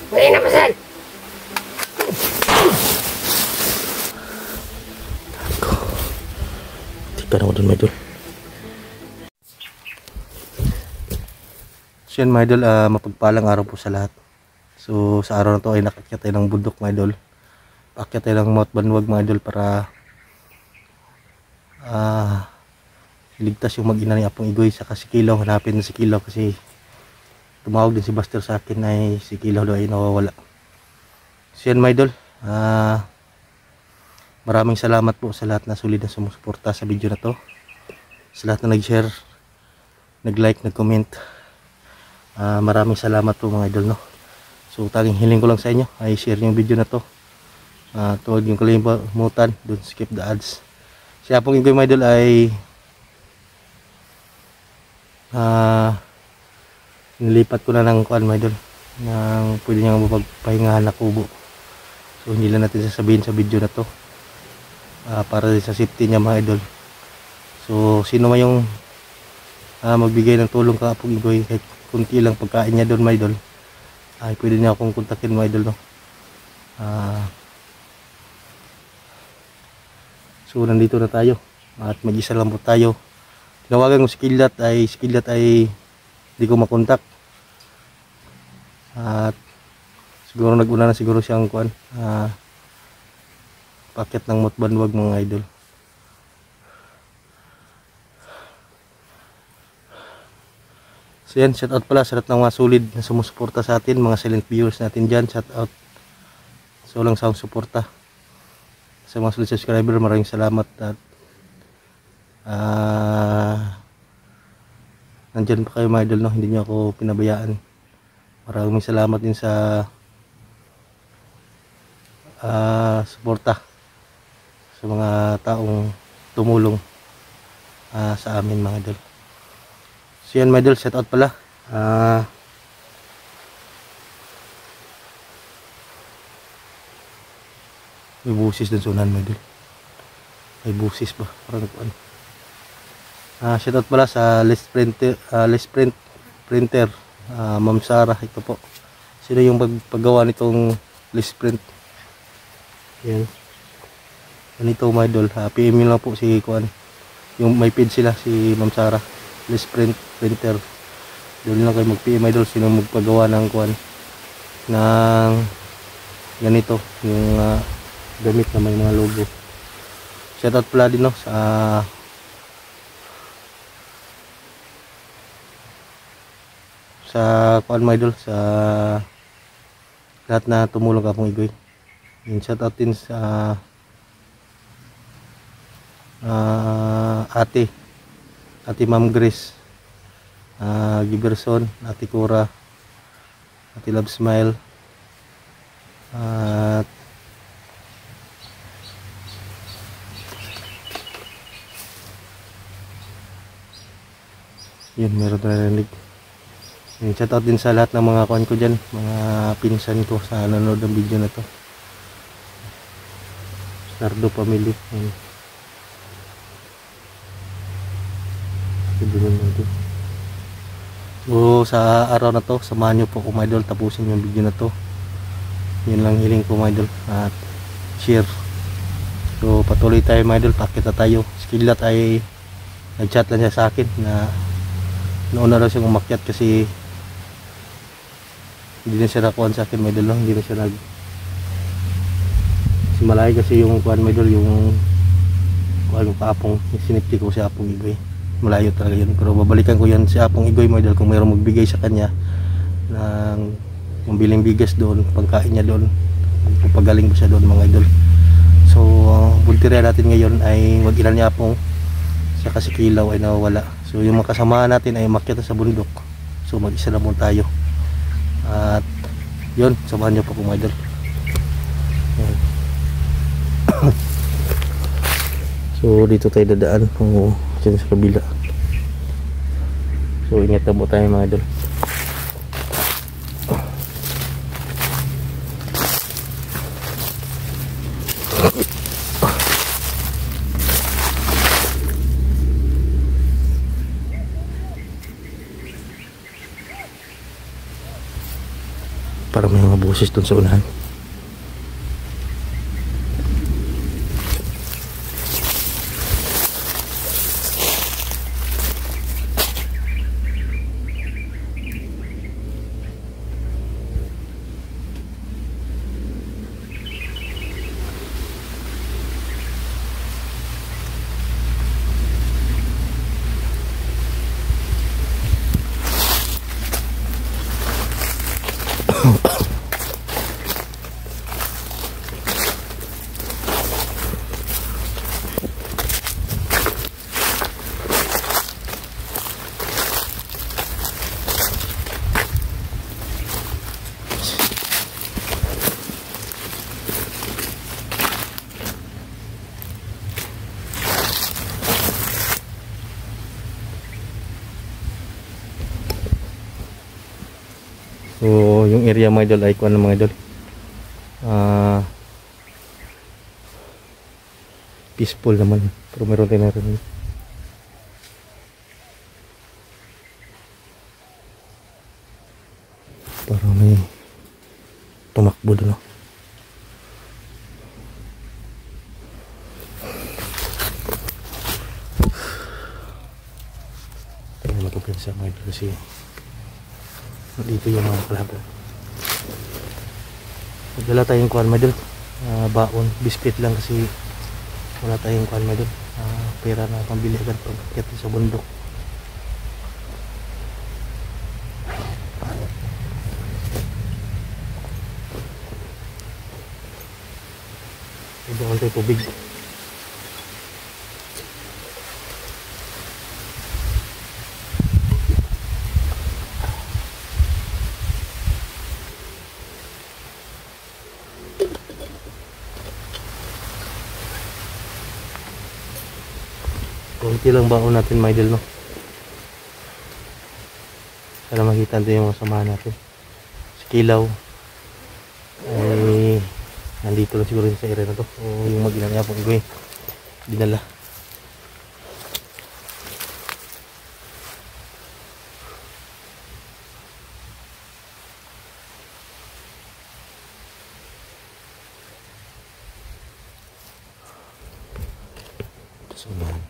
Mali na pasan! Tika na mo dun, idol. So yan, mga idol, mapagpalang araw po sa lahat. So sa araw na to ay nakakyat tayo ng bundok, mga idol. Paakyat tayo ng Mount Banwag, mga idol, para iligtas yung mag-ina ni Apong Igoy sa si Kilaw. Hanapin na si Kilaw kasi tumawag din si Buster sa akin ay si Kilaw daw ay nawawala. So yan, mga idol, maraming salamat po sa lahat na solid na sumusuporta sa video na to, sa lahat na nag-share, nag-like, nag-comment. Maraming salamat po, mga idol, no. So tanging hiling ko lang sa inyo ay share yung video na to. Tuwag yung kalimutan, don't skip the ads. Si Apong Igoy, mga idol, ay nilipat ko na ng kuan, mga idol, nang pwede niyang magpahingahan na kubo. So hindi lang natin sasabihin sa video na to, para sa safety niya, mga idol. So sino man yung magbigay ng tulong kay Apong Igoy, kahit kunti lang pagkain niya doon, mga idol, ay pwede niya akong kontakin, mga idol, no. So nandito na tayo at mag-isa lang po tayo. Tinawagan ko si Kilat ay hindi ko makontak. At siguro naguna na siguro siyang kuan, paket ng Mount Banwag, mga idol. So yan, shout out pala sa lahat ng mga solid na sumusuporta sa atin, mga silent viewers natin dyan, shout out. So lang sa suporta. Sa mga solid subscriber, maraming salamat. At nandyan pa kayo, mga idol, no? Hindi nyo ako pinabayaan. Maraming salamat din sa suporta sa mga taong tumulong sa amin, mga idol. So yan, mga idol, shout out pala. May busis dun sunan, mga idol. May busis ba? Parang ano. Shout out pala sa Les Printer, Ma'am Sarah. Ito po, sino yung paggawa nitong Les Print. Yan. Ganito, mga idol. PM nyo lang po si Kuan. Yung may page sila, si Ma'am Sarah, Les Printer. Doon lang kayo mag-PM, idol, sino magpagawa ng Kuan, ng ganito, yung gamit na may mga logo. Shout out pala din, no, sa Kuan, mga idol, sa lahat na tumulong kay Apong Igoy. And shout out din sa ate Ma'am Grace, Giberson, Ate Cora, Ate Love Smile, at yun, meron na narinig. Shout out din sa lahat ng mga kuan ko dyan, mga pinsan ko sa nanonood ng video na to. Nardo family. So sa araw na to, samahan nyo po ko, mga idol, tapusin yung video na to. Yun lang hiling ko, mga idol, at share. So patuloy tayo, mga idol, pakita tayo. Skillat ay nag-chat lang siya sa akin na nauna daw siyang umakyat kasi hindi na siya nakuhan sa akin, mga idol, hindi na siya kasi malaki kasi yung kuhan, mga idol, yung kuhan yung Apong, sinipti ko si Apong Igoy. Malayo talaga yun, pero babalikan ko yan si Apong Igoy, mga idol, kung mayroong magbigay sa kanya ng biling bigas doon, pagkain niya doon, pagpagaling mo siya doon, mga idol. So buntirya natin ngayon ay mag-ina ni Apong, saka si Kilaw ay nawawala. So yung mga kasamahan natin ay umakyat sa bundok, so mag-isa na muna tayo. At yun, samahan niyo po po, mga idol. So dito tayo dadaan, dyan sa kabila. So ingat na po tayo, mga idol. para may mga boses dun sa unahan. So yung area mga idol ay kuha ng mga idol, peaceful naman, pero meron din natin para may tumakbo doon, no? Tayo magkapensa mga idol kasi dito yung mga kalaban. Nagdala tayong kuhan mga idol, baon, biscuit lang kasi wala tayong kuhan mga idol, pera na pambili agad pagkakit sa bundok. Ibang tayo tubig. Kunti lang baon natin mga idol, no? Para makita natin yung mga samahan natin. Si Kilaw ay nandito lang siguro sa area na to, o yung mag-ina niya pong gawin dinala. Samahan.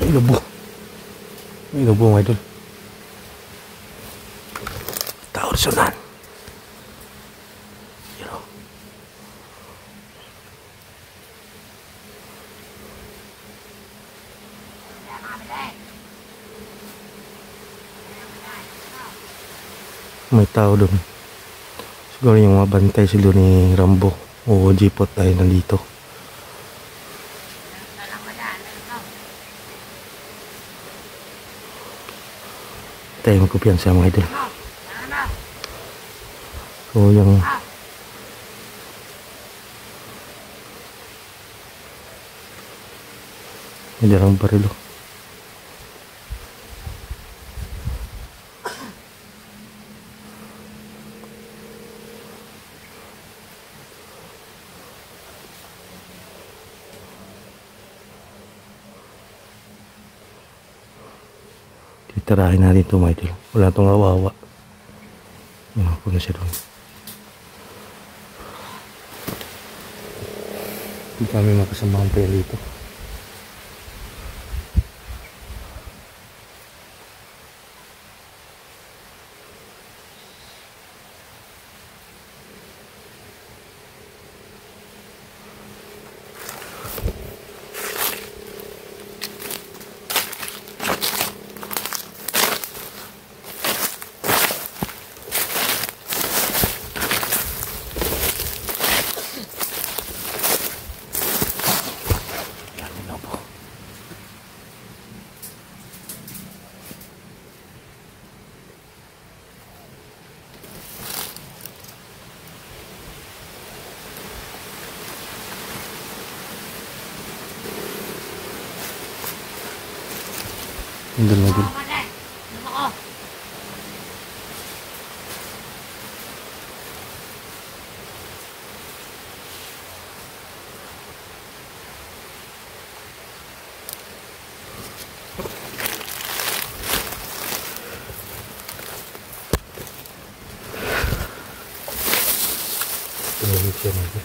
May lobo. May lobo mga idol. Taor sunan. You know. May tao doon. Siguro yung mga bantay sila ni Rambo o Jeepot ay nandito. Tayo magkupiyansa mga idol. So yung may darang barilo. Itarahin natin ito mga idol. Wala itong awawa. Puno na siya doon. Hindi kami makasamahan pa yan dito. Idol mga idol. Tumawid siya mga idol.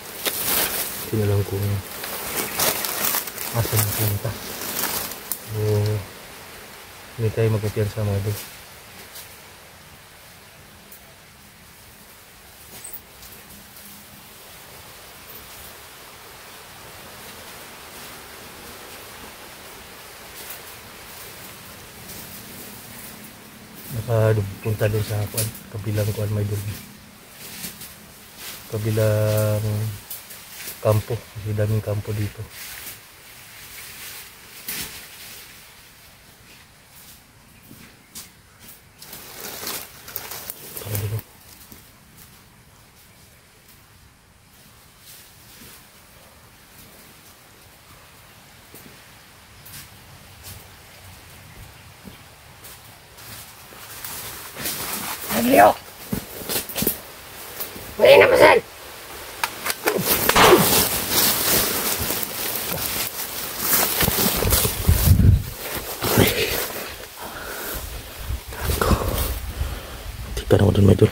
Tinalang kung asan na punta. Hindi tayo magkatiyan sa mga idol. Nakapunta doon sa kabilang kuan mga idol. Kabilang kampo. Kasi daming kampo dito. Leo! Muli na pasan! Tipan ako dun mga idol.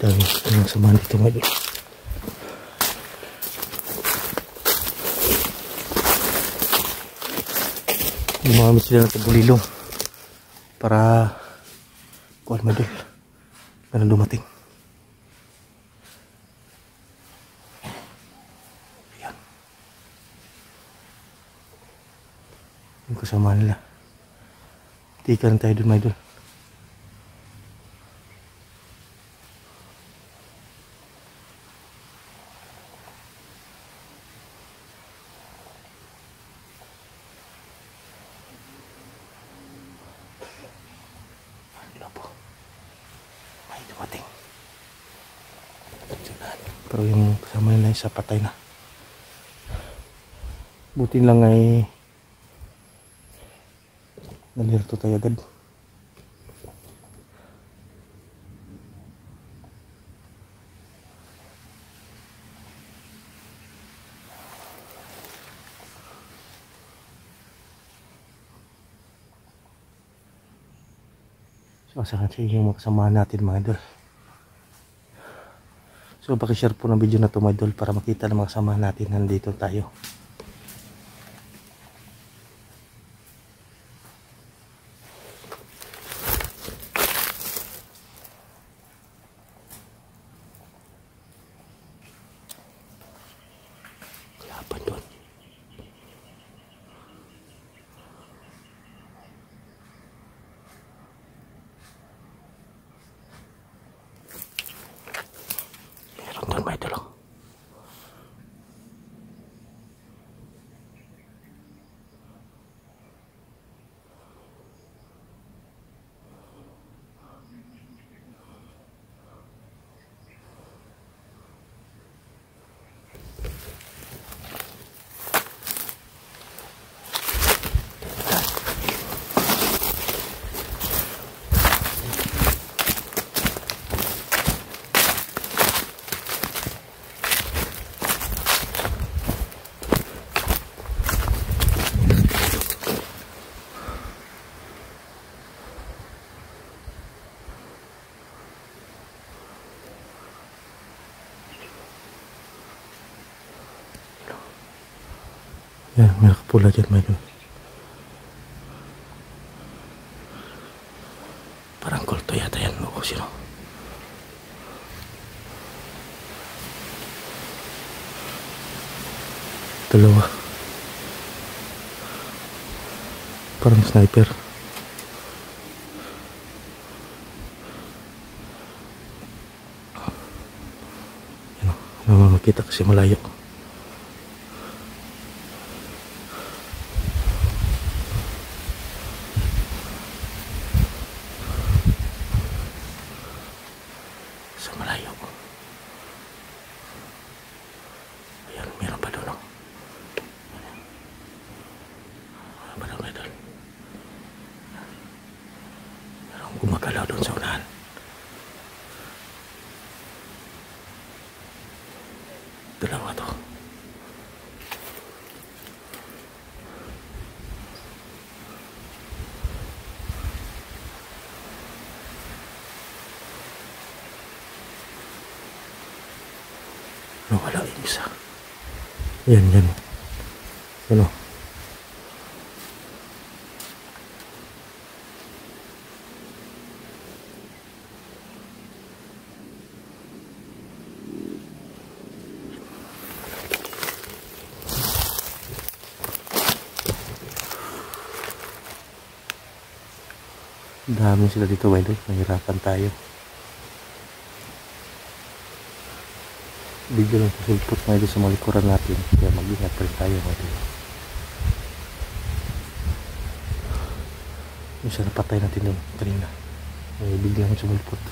Dami samahan dito mga idol. Gumamit sila ng tabulilong para kuwan mga idol. Ganun dumating. Ayan. Yung kasama nila. Tikan tayo dun mga idol. Pero yung kasama nila isa patay na. Buti lang ay nalirto tayo agad. So sa kanila yung makasama natin mga idol. So pakishare po ng video na to mga idol para makita ng mga kasama natin nandito tayo. Laban doon. Meron doon mga idol. Yan, may nakapula dyan, may doon. Parang kulto yata yan, o sino. Dalawa. Parang sniper. Yan o, makita kasi malayo. Sa malayo. Ayan, meron pa doon o. Meron pa doon. Meron gumagalaw doon sa unahan. Dalawa to. Nawala yung isa. Yan, yan. Yan o. Dami sila dito, may doon. Mahirapan tayo. Bigyan lang pasulpot na ito sa malikuran natin. Kaya mag-ingat pa rin tayo. Yung isa napatay natin doon kanina. May biglang sumulpot.